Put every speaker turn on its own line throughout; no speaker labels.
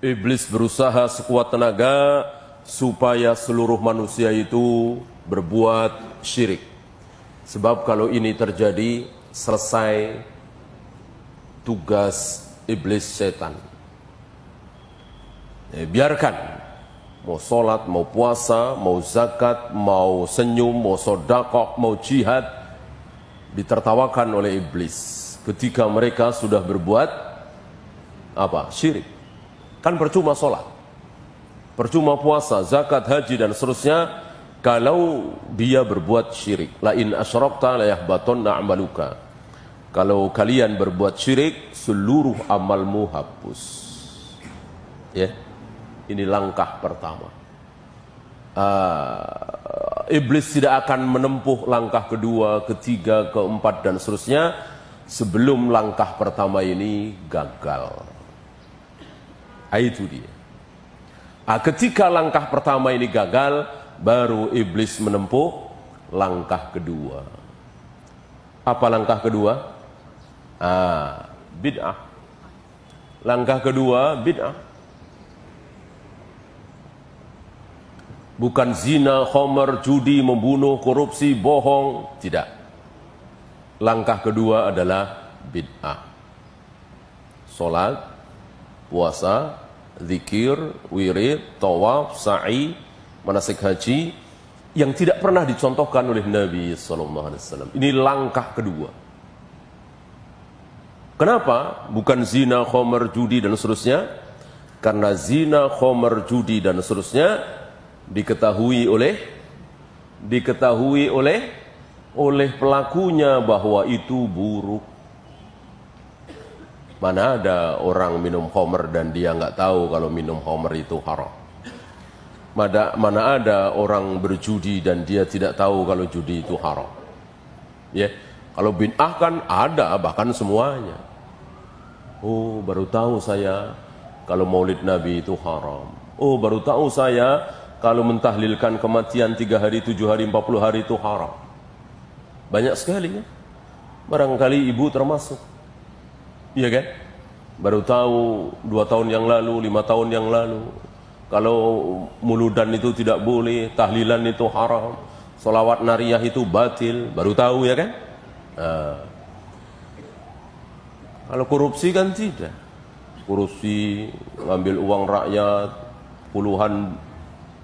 Iblis berusaha sekuat tenaga supaya seluruh manusia itu berbuat syirik. Sebab kalau ini terjadi, selesai tugas iblis setan. Biarkan, mau sholat, mau puasa, mau zakat, mau senyum, mau sedekah, mau jihad, ditertawakan oleh iblis ketika mereka sudah berbuat syirik. Kan percuma sholat, percuma puasa, zakat, haji dan seterusnya kalau dia berbuat syirik. La in asyrakta la yahbatanna a'maluka. Kalau kalian berbuat syirik, seluruh amalmu hapus. Ya, ini langkah pertama. Iblis tidak akan menempuh langkah kedua, ketiga, keempat dan seterusnya sebelum langkah pertama ini gagal. Itu dia. Ketika langkah pertama ini gagal, baru iblis menempuh langkah kedua. Apa langkah kedua? Bid'ah. Langkah kedua bid'ah. Bukan zina, khamar, judi, membunuh, korupsi, bohong, tidak. Langkah kedua adalah bid'ah. Salat, puasa, zikir, wirid, tawaf, sa'i, manasik haji yang tidak pernah dicontohkan oleh Nabi SAW. Ini langkah kedua. Kenapa? Bukan zina, khamar, judi dan seterusnya. Karena zina, khamar, judi dan seterusnya diketahui oleh pelakunya bahwa itu buruk. Mana ada orang minum khamar dan dia nggak tahu kalau minum khamar itu haram. Mana ada orang berjudi dan dia tidak tahu kalau judi itu haram. Ya, kalau bid'ah kan ada, bahkan semuanya. Oh, baru tahu saya kalau maulid Nabi itu haram. Oh, baru tahu saya kalau mentahlilkan kematian 3 hari, 7 hari, 40 hari itu haram. Banyak sekali ya. Barangkali ibu termasuk. Iya kan? Baru tahu 2 tahun yang lalu, 5 tahun yang lalu, kalau muludan itu tidak boleh, tahlilan itu haram, sholawat nariyah itu batil, baru tahu ya kan? Kalau korupsi kan tidak. Korupsi, ngambil uang rakyat, puluhan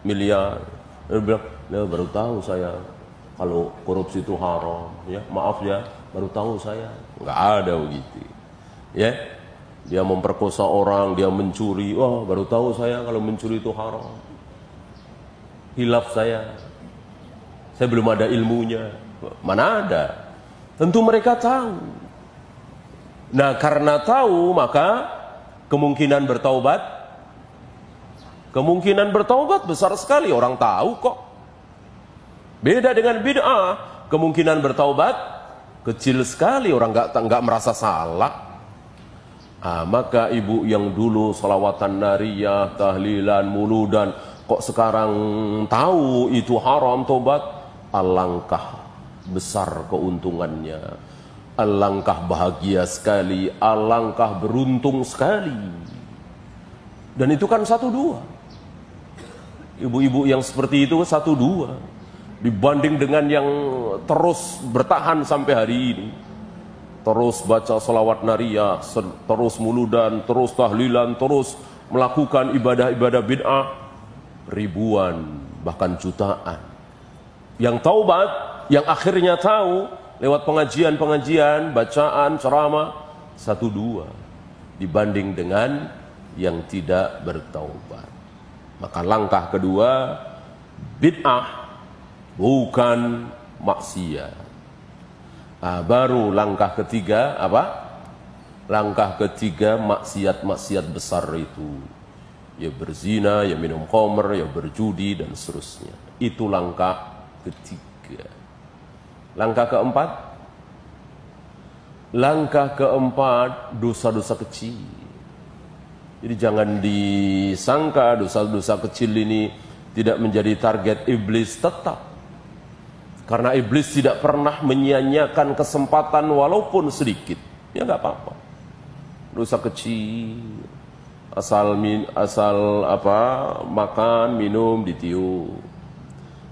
miliar. Dia bilang, ya, baru tahu saya kalau korupsi itu haram. Ya, maaf ya, baru tahu saya. Enggak ada begitu. Ya, dia memperkosa orang, dia mencuri. Wah, baru tahu saya kalau mencuri itu haram. Hilaf saya belum ada ilmunya. Mana ada? Tentu mereka tahu. Nah, karena tahu maka kemungkinan bertaubat besar sekali. Orang tahu kok. Beda dengan bid'ah, kemungkinan bertaubat kecil sekali. Orang nggak merasa salah. Maka ibu yang dulu sholawatan nariyah, tahlilan, muludan, kok sekarang tahu itu haram, tobat, alangkah besar keuntungannya, alangkah bahagia sekali, alangkah beruntung sekali. Dan itu kan 1-2. Ibu-ibu yang seperti itu 1-2 dibanding dengan yang terus bertahan sampai hari ini, terus baca sholawat nariyah, terus muludan, terus tahlilan, terus melakukan ibadah-ibadah bid'ah, ribuan bahkan jutaan. Yang taubat, yang akhirnya tahu lewat pengajian-pengajian, bacaan, ceramah, 1-2 dibanding dengan yang tidak bertaubat. Maka langkah kedua bid'ah, bukan maksiat. Baru langkah ketiga apa? Langkah ketiga maksiat-maksiat besar itu. Ya berzina, ya minum khamr, ya berjudi dan seterusnya. Itu langkah ketiga. Langkah keempat? Langkah keempat, dosa-dosa kecil. Jadi jangan disangka dosa-dosa kecil ini tidak menjadi target iblis, tetap. Karena iblis tidak pernah menyia-nyiakan kesempatan walaupun sedikit. Ya nggak apa-apa. Dosa kecil. asal makan, minum ditiup.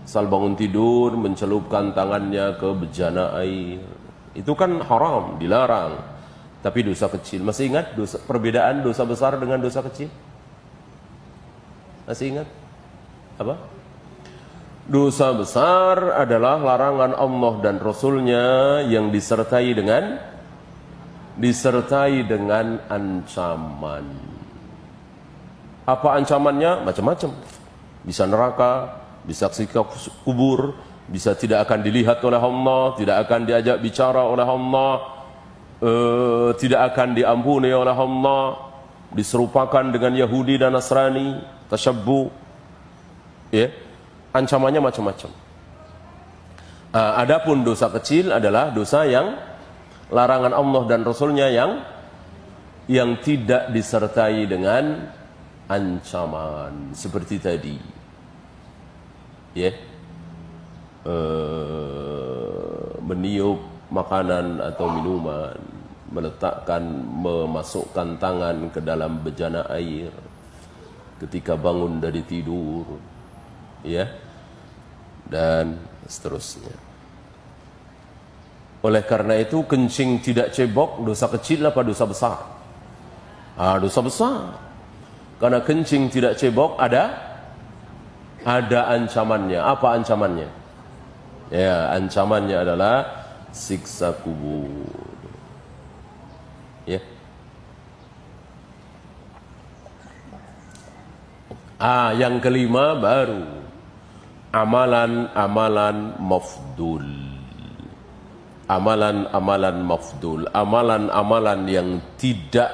Asal bangun tidur mencelupkan tangannya ke bejana air. Itu kan haram, dilarang. Tapi dosa kecil. Masih ingat perbedaan dosa besar dengan dosa kecil? Masih ingat? Apa? Dosa besar adalah larangan Allah dan Rasulnya yang disertai dengan ancaman. Apa ancamannya? Macam-macam. Bisa neraka, bisa siksa kubur, bisa tidak akan dilihat oleh Allah, tidak akan diajak bicara oleh Allah, tidak akan diampuni oleh Allah, diserupakan dengan Yahudi dan Nasrani, tasyabbuh. Ya, ancamannya macam-macam. Adapun dosa kecil adalah dosa yang larangan Allah dan Rasulnya yang tidak disertai dengan ancaman seperti tadi. Ya, meniup makanan atau minuman, memasukkan tangan ke dalam bejana air ketika bangun dari tidur, ya, dan seterusnya. Oleh karena itu kencing tidak cebok dosa kecil apa dosa besar? Dosa besar. Karena kencing tidak cebok ada ancamannya. Apa ancamannya? Ya, ancamannya adalah siksa kubur. Ya. Yang kelima baru amalan-amalan mafdul. Amalan-amalan mafdul, amalan-amalan yang tidak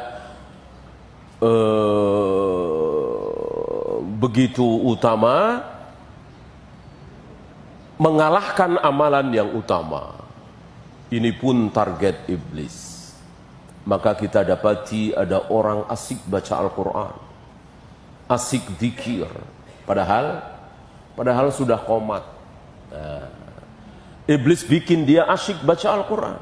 begitu utama, mengalahkan amalan yang utama. Ini pun target iblis. Maka kita dapati ada orang asik baca Al-Quran, asik zikir, padahal sudah qomat. Iblis bikin dia asyik baca Al-Quran.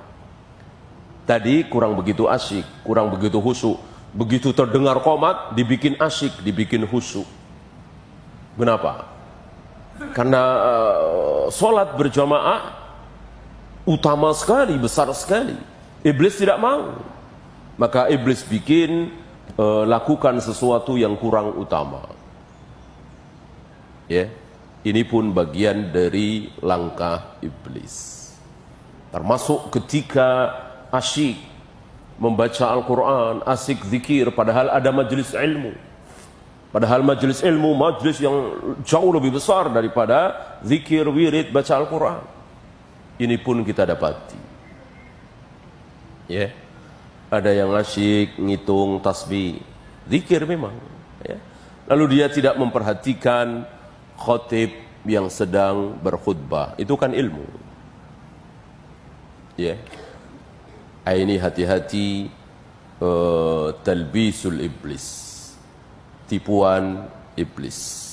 Tadi kurang begitu asyik, kurang begitu khusyuk. Begitu terdengar qomat, dibikin asyik, dibikin khusyuk. Kenapa? Karena sholat berjamaah utama sekali, besar sekali. Iblis tidak mau. Maka iblis bikin lakukan sesuatu yang kurang utama. Ya, ini pun bagian dari langkah iblis. Termasuk ketika asyik membaca Al-Quran, asyik zikir, padahal ada majelis ilmu. Padahal majelis ilmu, majelis yang jauh lebih besar daripada zikir, wirid, baca Al-Quran. Ini pun kita dapati. Ya, ada yang asyik ngitung tasbih, zikir memang. Ya. Lalu dia tidak memperhatikan khatib yang sedang berkhutbah. Itu kan ilmu. Ya. Ini hati-hati talbisul iblis, tipuan iblis.